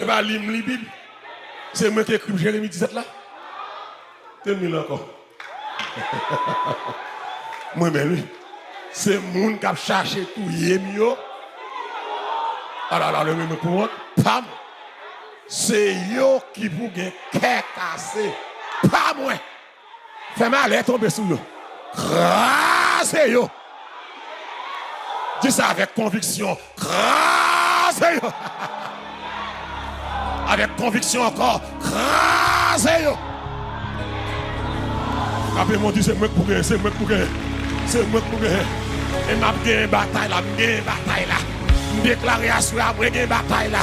Et bien, lis la Bible. C'est moi qui ai écrit Jérémie 17 là. Termine encore. Moi-même, lui. C'est mon qui a cherché tout mieux. Alors, le même pour moi, pas moi. C'est yo qui vous gagne cœur cassé. Pas moi. Fais mal, aller tomber sous l'eau. Crasez yo. Dis ça avec conviction. Crasez yo. Avec conviction encore. Crasez yo. Après mon Dieu, c'est moi qui pourrais, c'est moi qui pourrais. C'est moi qui pourrais. Et m'a gagné une bataille là, Je déclaré à soi, je gagné une bataille là.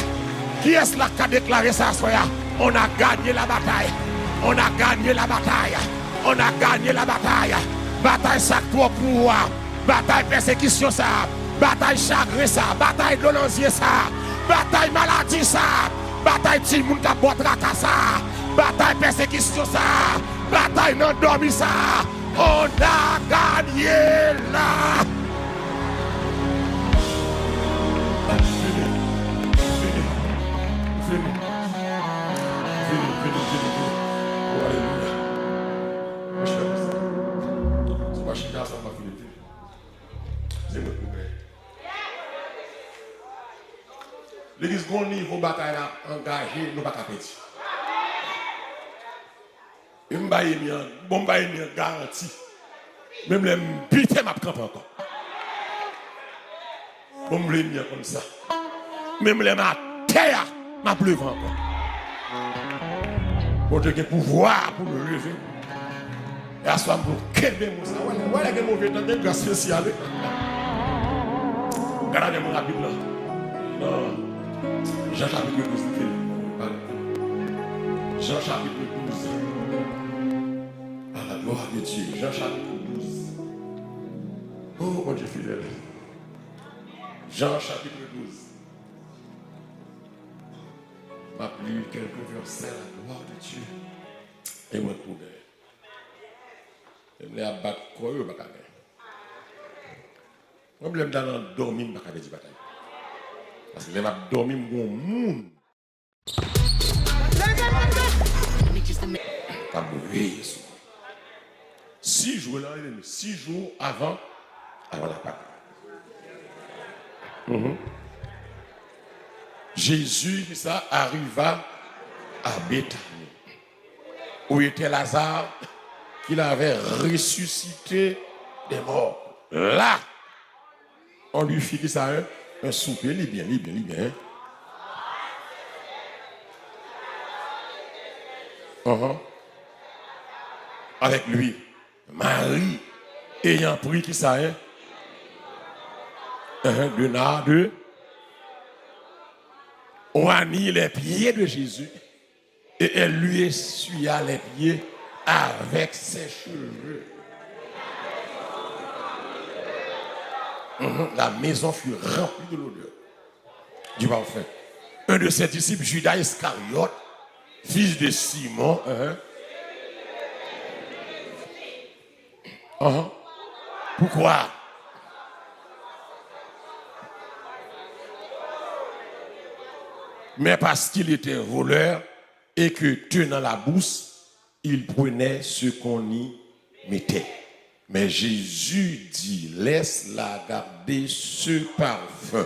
Qui est-ce là qui a déclaré ça à soi? On a gagné la bataille. On a gagné la bataille. On a gagné la bataille. Bataille ça pour pouvoir. Bataille persécution ça. Bataille chagrin ça. Bataille dolosier ça. Bataille maladie ça. Bataille ti moun ka botraka ça. Bataille persécution ça. Bataille non dormi ça. On a gagné là. L'église grand niveau bataille engagé, nous pas perdre. Je me garantie. Même les pitié m'a camp encore. Bon me les comme ça. Même les ma terre m'a pleuvé encore. Pour te pouvoir pour me lever. Et à ce moment pour qu'aimer mon ça. Voilà que mauvais temps de grâce spéciale. Regardez-moi la Bible là. Non. Jean chapitre 12. Jean chapitre 12. À la gloire de Dieu. Jean chapitre 12. Oh mon Dieu fidèle. Jean chapitre 12. M'a lu quelques versets à la gloire de Dieu. Et moi trouvé. Je me abattre quoi eux pas gagner. Moi je me dans dormir pas gagner bataille. Parce que les m'a dormi mon monde. Pas brûler. 6 jours là, 6 jours avant la Pâque. Jésus ça arriva à Béthanie où était Lazare qu'il avait ressuscité des morts. Là, on lui fit ça un souper, bien. Avec lui, Marie ayant pris qui ça de nard on a mis les pieds de Jésus et elle lui essuya les pieds avec ses cheveux. La maison fut remplie de l'odeur du parfum. Un de ses disciples, Judas Iscariote, fils de Simon, pourquoi? Mais parce qu'il était voleur et que tenant la bourse, il prenait ce qu'on y mettait. Mais Jésus dit, laisse-la garder ce parfum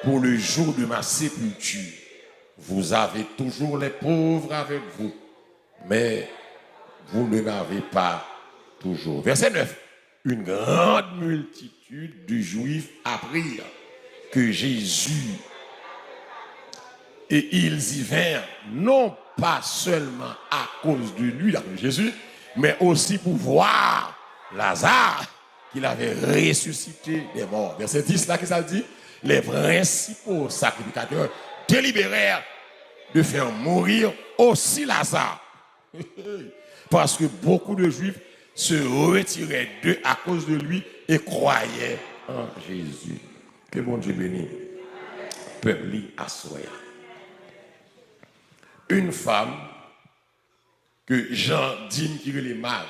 pour le jour de ma sépulture. Vous avez toujours les pauvres avec vous, mais vous ne m'avez pas toujours. Verset 9. Une grande multitude de Juifs apprirent que Jésus et ils y vinrent, non pas seulement à cause de lui, Jésus, mais aussi pour voir Lazare qu'il avait ressuscité des morts. Verset 10 là, qu'est-ce que ça dit? Les principaux sacrificateurs délibérèrent de faire mourir aussi Lazare. Parce que beaucoup de Juifs se retiraient d'eux à cause de lui et croyaient en Jésus. Que bon Dieu bénisse. Peuple à soi. Une femme que Jean dit qu'il est Marie.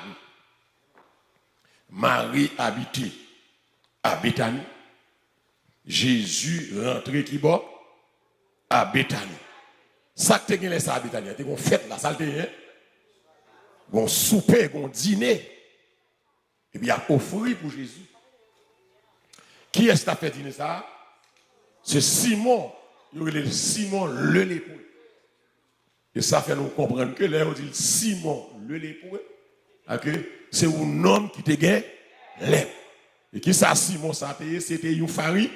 Marie habitait à Béthanie. Jésus rentrait qui bas à Béthanie. Ça que tu as ça à Betania, tu as fête là, ça le hein? Gon souper, gon dîner. Et puis il a offert pour Jésus. Qui est-ce qui a fait dîner ça? C'est Simon. Il est Simon le lépreux. Et ça fait nous comprendre que là on dit Simon le lépreux. C'est un homme qui te gagne lèpre. Et qui ça Simon ça c'était un pharisien.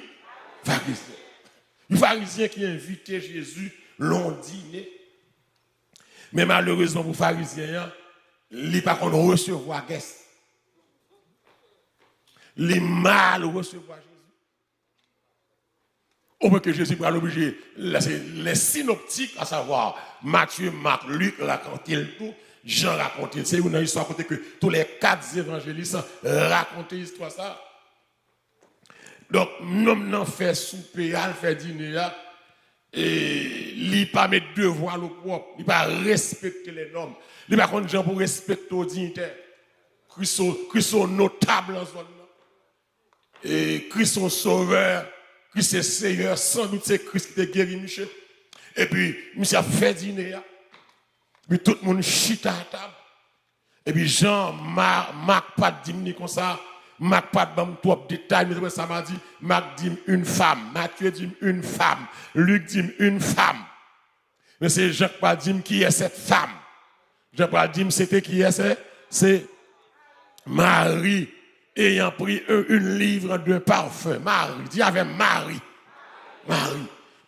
Un pharisien qui invitait Jésus l'on dîner. Mais malheureusement pour les pharisiens, il n'a pas recevoir guest. Il est mal recevoir Jésus. Au moins que Jésus va l'obliger, les synoptiques, à savoir Matthieu, Marc, Luc racontent tout, Jean raconte. C'est une histoire côté que tous les 4 évangélistes racontent l'histoire ça. Donc, nous n'en fait souper, il fait dîner, et il n'a pas mettre devoir le propre, il n'a pas respecter les normes, il n'a pas contre gens pour respecter aux dignitaires. Christ sont notables en zone. Et Christ son sauveur, Christ est Seigneur, sans doute c'est Christ qui t'a guéri, Michel. Et puis, Michel a fait dîner, puis tout le monde chita à table. Et puis Jean, Marc pas dit comme ça, Marc pas de trop de détails, mais ça m'a dit, Marc dit une femme, Matthieu dit une femme, Luc dit une femme. Mais c'est Jacques pas dit qui est cette femme. Jacques pas dit c'était qui est c'est Marie ayant pris une livre de parfum. Marie, dit avec Marie.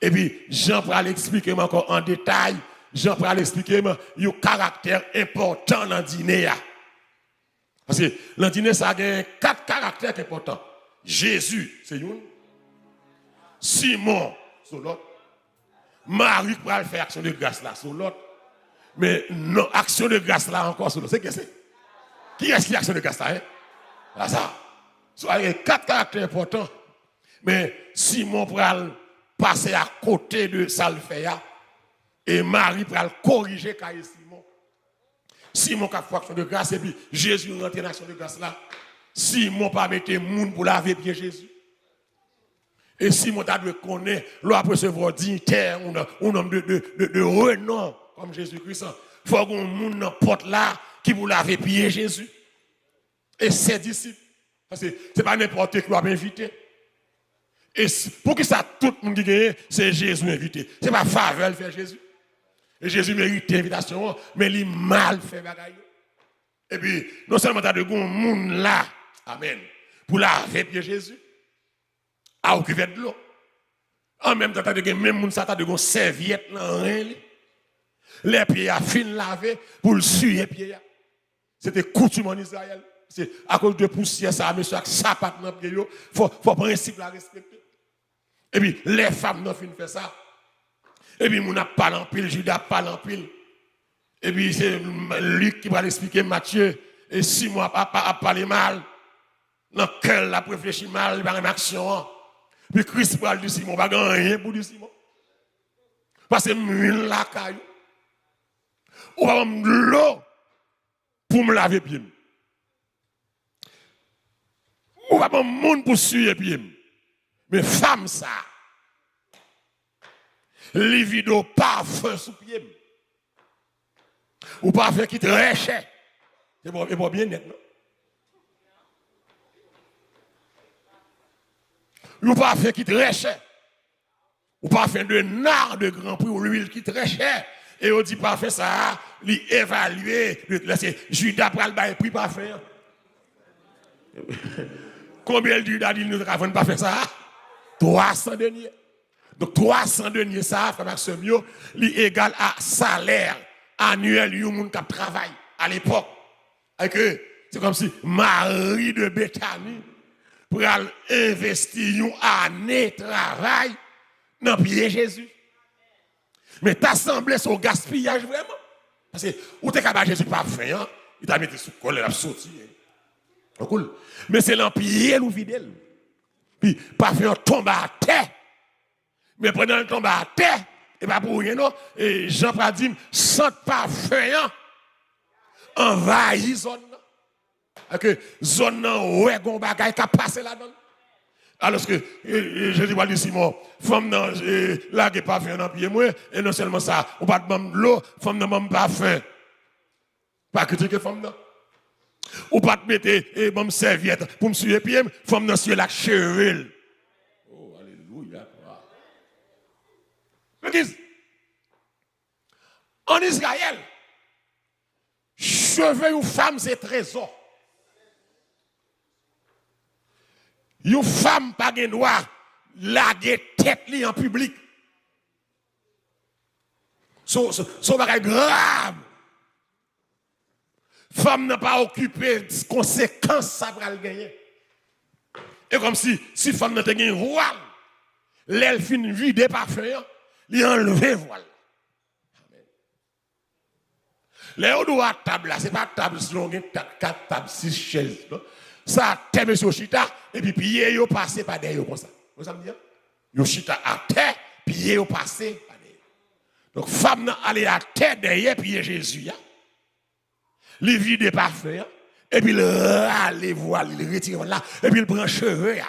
Et puis Jean va l'expliquer encore en détail. Jean va l'expliquer il y a un caractère important dans le dîner. Parce que le dîner, ça a 4 caractères importants. Jésus, c'est une. Simon, c'est l'autre. Marie va faire action de grâce là, c'est l'autre. Mais non, action de grâce là encore, c'est l'autre. C'est qui c'est? Qui est-ce qui a action de grâce là? Là, ça. Il y a 4 caractères importants. Mais Simon va passer à côté de ça le fait. Et Marie va corriger quand Simon. Simon qui a fait action de grâce et puis Jésus rentre dans l'action de grâce là. Simon pas mettre monde pour laver pied Jésus. Et Simon t'a dû connaître, l'on a recevoir dignitaire, un homme de renom comme Jésus-Christ. Il faut qu'on monde dans porte là qui vous laver pied Jésus. Et ses disciples. Parce que ce n'est pas n'importe qui qui va inviter. Et pour que ça, tout le monde qui gagne, c'est Jésus invité. Ce n'est pas faveur faire Jésus. Et Jésus mérite l'invitation, mais il mal fait bagaille. Et puis, non seulement tu as de bon monde là, amen, pour laver pied Jésus, à occuper de l'eau. En même temps, tu as de même monde, ça, tu as de serviette dans rien. Les pieds à fin laver pour le suer pieds. C'était coutume en Israël. C'est à cause de poussière, ça, monsieur, ça pas dans pied, il faut principe la respecter. Et puis, les femmes n'ont fin fait ça. Et puis, mon n'a pas en pile, Judas pas en pile. Et puis, c'est Luc qui va l'expliquer, Matthieu. Et Simon a parlé mal. Dans quel la réfléchi mal, il va une action. Puis Christ va dire Simon, va rien pour dire Simon. Parce que mille la caillou. Ou va me l'eau pour me laver pied. Ou va me monde pour suer pied. Mais femme ça. Les vidéos parfum sous pied. Ou parfum qui très cher. C'est pas bien net, non? Ou parfum qui très cher. Ou parfum de nard de grand prix ou l'huile qui très cher. Et on dit parfum ça, l'évaluer. Judas pral bail prix parfum. Combien de Judas dit nous avons pas fait ça? 300 deniers. Donc 300 deniers ça, frère Maxime, est égal à salaire annuel du monde qui travaille à l'époque. C'est comme si Marie de Béthanie pour investir une année de travail dans le pied Jésus. Mais t'as semblé sur gaspillage vraiment. Parce que où t'es capable Jésus pas fait, hein? Il t'a mis sous colle, il a sorti. Cool. Mais c'est l'empire ou fidèle. Puis pas faire tomber à terre. Mais pendant le tombe à terre, et pas pour rien, non. Et Jean Pradim, sans pas faire, envahit zone. Que zone, ouais, gon bagay qui a passé là-dedans. Alors que Jésus va dire Simon, femme nan la qui pas fait dans pied moi et non seulement ça, on pas de l'eau, femme nan même pas fait. Pas critiquer femme nan. Ou pas te mettre bon serviette pour me suivre pied, femme nan suivre la cheveux. Oh alléluia. L'église. En Israël, cheveux ou femme c'est trésor. Une femme pas de droit laguer tête li en public. So bagay grave. Femme n'a pas occupé des conséquences ça va le gagner. Et comme si femme n'a pas gagné voile, l'elle fin vide parfait, il enlevé voile. Les on doit table là, c'est pas table si on a 4 tables 6 chaises. Ça terre sur chita et puis pied yo passer par derrière comme ça. Vous savez dire yo chita à terre, pied yo passer par derrière. Donc femme n'a aller à terre derrière pied Jésus ya. Li vide parfait et puis il râle voile, il retire là et puis il prend cheveux ya.